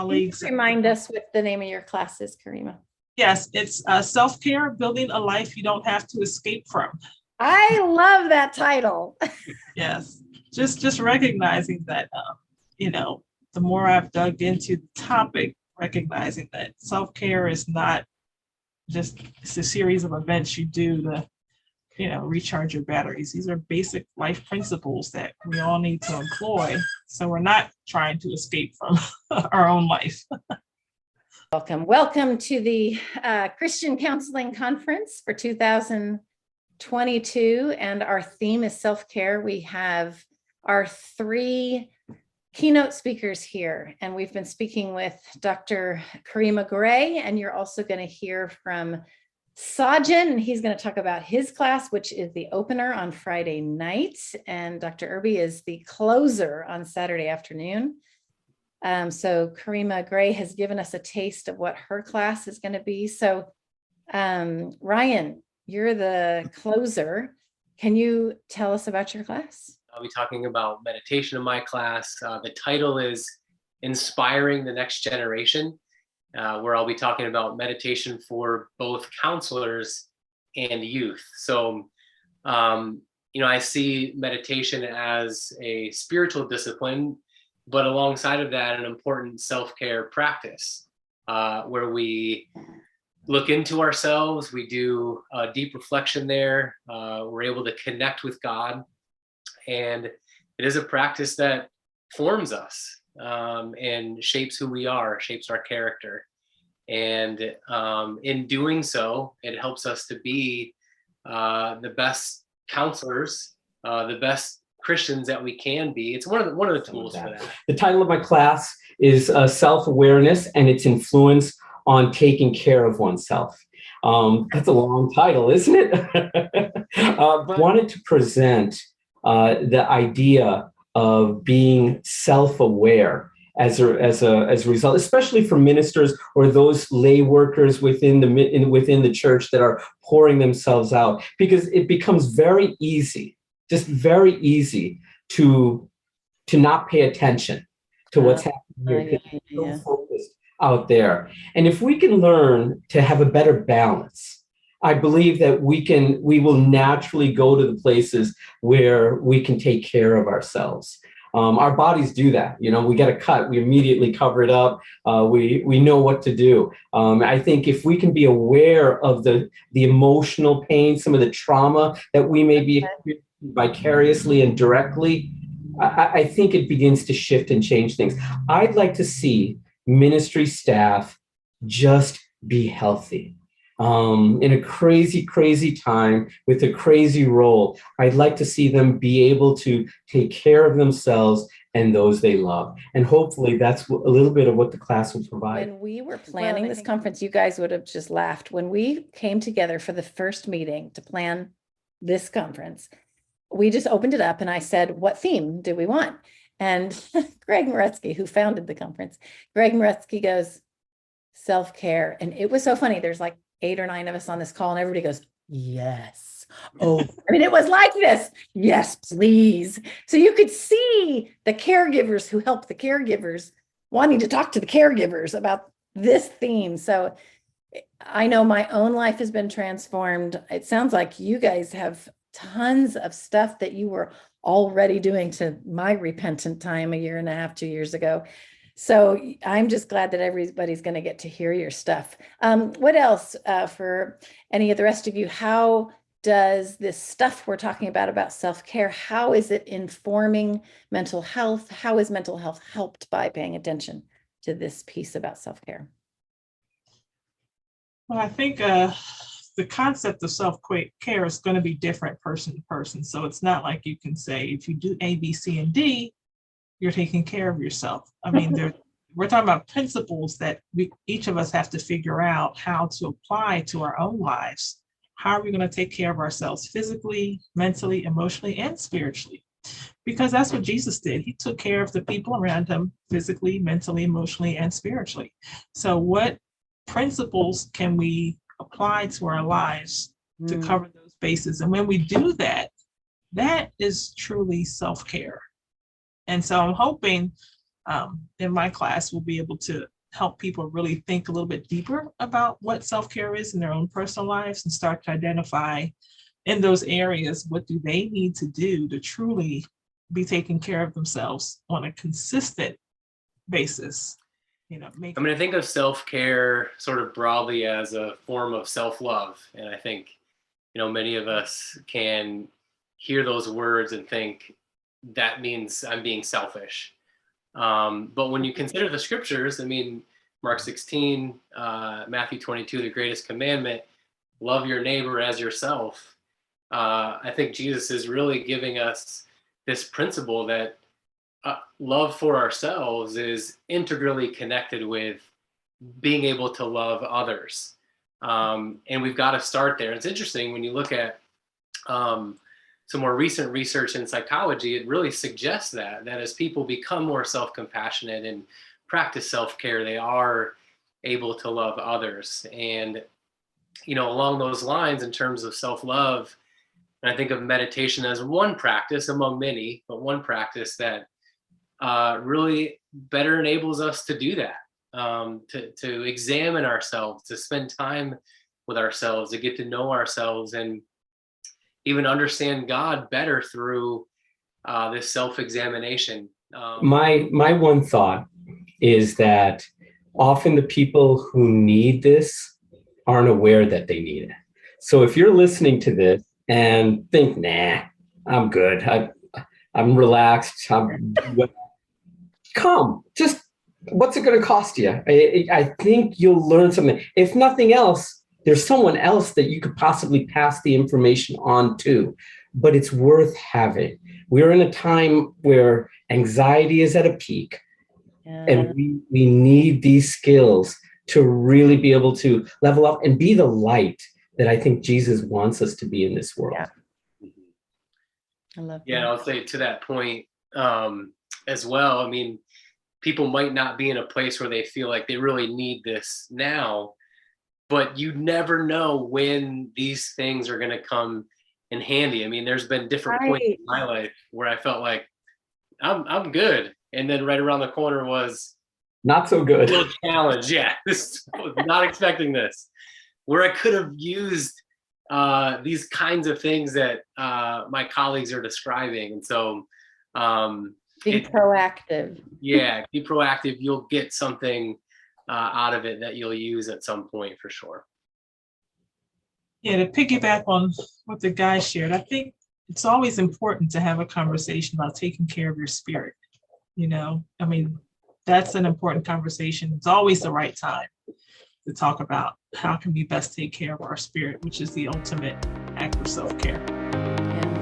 colleagues. Remind us what the name of your class is, Kareema. Yes, it's Self-Care, Building a Life You Don't Have to Escape From. I love that title. Yes, just recognizing that, the more I've dug into the topic, recognizing that self-care is not just, it's a series of events you do to, recharge your batteries. These are basic life principles that we all need to employ. So we're not trying to escape from our own life. Welcome to the Christian Counseling Conference for 2022, and our theme is self-care. We have our 3 keynote speakers here, and we've been speaking with Dr. Kareema Gray, and you're also going to hear from Sajjan, and he's going to talk about his class, which is the opener on Friday night, and Dr. Erbe is the closer on Saturday afternoon. So Kareema Gray has given us a taste of what her class is going to be. So Ryan, you're the closer. Can you tell us about your class? I'll be talking about meditation in my class. The title is Inspiring the Next Generation, where I'll be talking about meditation for both counselors and youth. So, I see meditation as a spiritual discipline, but alongside of that, an important self-care practice where we look into ourselves, we do a deep reflection there, we're able to connect with God, and it is a practice that forms us and shapes who we are, shapes our character. And in doing so, it helps us to be the best counselors, the best Christians that we can be. It's one of the tools for that. The title of my class is Self-Awareness and its Influence on Taking Care of Oneself. That's a long title, isn't it? But I wanted to present the idea of being self-aware as a result, especially for ministers or those lay workers within the church that are pouring themselves out, because it becomes very easy, just very easy to not pay attention to what's happening here. So focused out there. And if we can learn to have a better balance, I believe that we will naturally go to the places where we can take care of ourselves. Our bodies do that. We get a cut, we immediately cover it up. We know what to do. I think if we can be aware of the emotional pain, some of the trauma that we may be experiencing vicariously and directly, I think it begins to shift and change things. I'd like to see ministry staff just be healthy. In a crazy, crazy time with a crazy role, I'd like to see them be able to take care of themselves and those they love. And hopefully that's a little bit of what the class will provide. When we were planning this conference, you guys would have just laughed. When we came together for the first meeting to plan this conference, we just opened it up and I said, what theme do we want? And Greg Moretsky, who founded the conference, Greg Moretsky goes, self-care. And it was so funny. There's like 8 or 9 of us on this call and everybody goes, yes. Oh, I mean, it was like this. Yes, please. So you could see the caregivers who help the caregivers wanting to talk to the caregivers about this theme. So I know my own life has been transformed. It sounds like you guys have tons of stuff that you were already doing to my repentant time 1.5 years, 2 years ago. So I'm just glad that everybody's going to get to hear your stuff. What else for any of the rest of you? How does this stuff we're talking about self-care, how is it informing mental health? How is mental health helped by paying attention to this piece about self-care? Well, I think the concept of self-care is going to be different person to person. So it's not like you can say, if you do A, B, C, and D, you're taking care of yourself. I mean, we're talking about principles that each of us have to figure out how to apply to our own lives. How are we going to take care of ourselves physically, mentally, emotionally, and spiritually? Because that's what Jesus did. He took care of the people around him physically, mentally, emotionally, and spiritually. So what principles can we apply to our lives to cover those bases? And when we do that, that is truly self-care. And so I'm hoping in my class we'll be able to help people really think a little bit deeper about what self-care is in their own personal lives and start to identify in those areas, what do they need to do to truly be taking care of themselves on a consistent basis. I think of self-care sort of broadly as a form of self-love. And I think, many of us can hear those words and think that means I'm being selfish. But when you consider the scriptures, Mark 16, Matthew 22, the greatest commandment, love your neighbor as yourself. I think Jesus is really giving us this principle that love for ourselves is integrally connected with being able to love others. And we've got to start there. It's interesting when you look at some more recent research in psychology, it really suggests that as people become more self-compassionate and practice self-care, they are able to love others. And, along those lines, in terms of self-love, and I think of meditation as one practice among many, but one practice that really better enables us to do that, to examine ourselves, to spend time with ourselves, to get to know ourselves, and even understand God better through this self-examination. My one thought is that often the people who need this aren't aware that they need it. So if you're listening to this and think, nah, I'm good, I'm relaxed, come, just what's it going to cost you? I think you'll learn something. If nothing else, there's someone else that you could possibly pass the information on to, but it's worth having. We're in a time where anxiety is at a peak, and we need these skills to really be able to level up and be the light that I think Jesus wants us to be in this world. Yeah. I love that. Yeah, I'll say to that point as well. People might not be in a place where they feel like they really need this now, but you never know when these things are going to come in handy. There's been different points in my life where I felt like I'm good, and then right around the corner was not so good. A little challenge. Yeah, this was not expecting this, where I could have used these kinds of things that my colleagues are describing, and so. Be proactive. Yeah, be proactive. You'll get something out of it that you'll use at some point for sure. Yeah, to piggyback on what the guy shared, I think it's always important to have a conversation about taking care of your spirit. That's an important conversation. It's always the right time to talk about how can we best take care of our spirit, which is the ultimate act of self-care. Yeah.